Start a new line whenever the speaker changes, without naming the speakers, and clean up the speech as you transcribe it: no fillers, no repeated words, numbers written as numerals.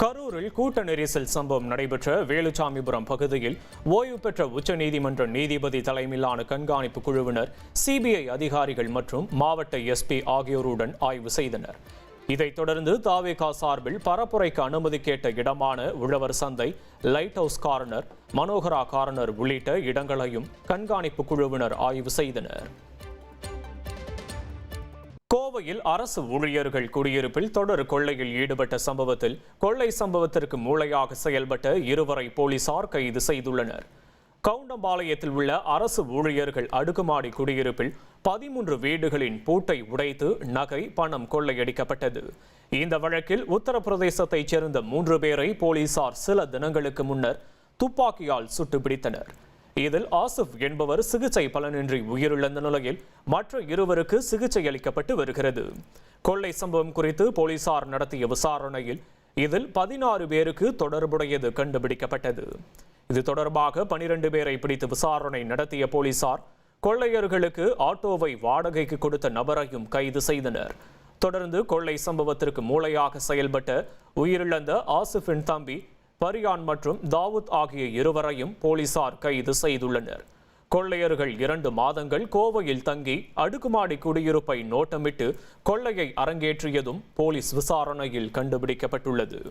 கரூரில் கூட்ட நெரிசல் சம்பவம் நடைபெற்ற வேலுச்சாமிபுரம் பகுதியில் ஓய்வு பெற்ற உச்சநீதிமன்ற நீதிபதி தலைமையிலான கண்காணிப்பு குழுவினர் சிபிஐ அதிகாரிகள் மற்றும் மாவட்ட எஸ்பி ஆகியோருடன் ஆய்வு செய்தனர். இதைத் தொடர்ந்து தாவேகா சார்பில் பரப்புரைக்கு அனுமதி கேட்ட இடமான உழவர் சந்தை, light house corner, Manohara corner உள்ளிட்ட இடங்களையும் கண்காணிப்பு குழுவினர் ஆய்வு செய்தனர். கோவையில் அரசு ஊழியர்கள் குடியிருப்பில் தொடர் கொள்ளையில் ஈடுபட்ட சம்பவத்தில் கொள்ளை சம்பவத்திற்கு மூளையாக செயல்பட்ட இருவரை போலீசார் கைது செய்துள்ளனர். கவுண்டம்பாளையத்தில் உள்ள அரசு ஊழியர்கள் அடுக்குமாடி குடியிருப்பில் 13 வீடுகளின் பூட்டை உடைத்து நகை, பணம் கொள்ளையடிக்கப்பட்டது. இந்த வழக்கில் உத்தரப்பிரதேசத்தைச் சேர்ந்த 3 பேரை போலீசார் சில தினங்களுக்கு முன்னர் துப்பாக்கியால் சுட்டு பிடித்தனர். இதில் ஆசிப் என்பவர் சிகிச்சை பலனின்றி உயிரிழந்த நிலையில் மற்ற இருவருக்கு சிகிச்சை அளிக்கப்பட்டு வருகிறது. கொள்ளை சம்பவம் குறித்து போலீசார் நடத்திய விசாரணையில் இதில் 16 பேருக்கு தொடர்புடையது கண்டுபிடிக்கப்பட்டது. இது தொடர்பாக 12 பேரை பிடித்து விசாரணை நடத்திய போலீசார் கொள்ளையர்களுக்கு ஆட்டோவை வாடகைக்கு கொடுத்த நபரையும் கைது செய்தனர். தொடர்ந்து கொள்ளை சம்பவத்திற்கு மூளையாக செயல்பட்ட உயிரிழந்த ஆசிஃபின் தம்பி பரியான் மற்றும் தாவூத் ஆகிய இருவரையும் போலீசார் கைது செய்துள்ளனர். கொள்ளையர்கள் 2 மாதங்கள் கோவையில் தங்கி அடுக்குமாடி குடியிருப்பை நோட்டமிட்டு கொள்ளையை அரங்கேற்றியதும் போலீஸ் விசாரணையில் கண்டுபிடிக்கப்பட்டுள்ளது.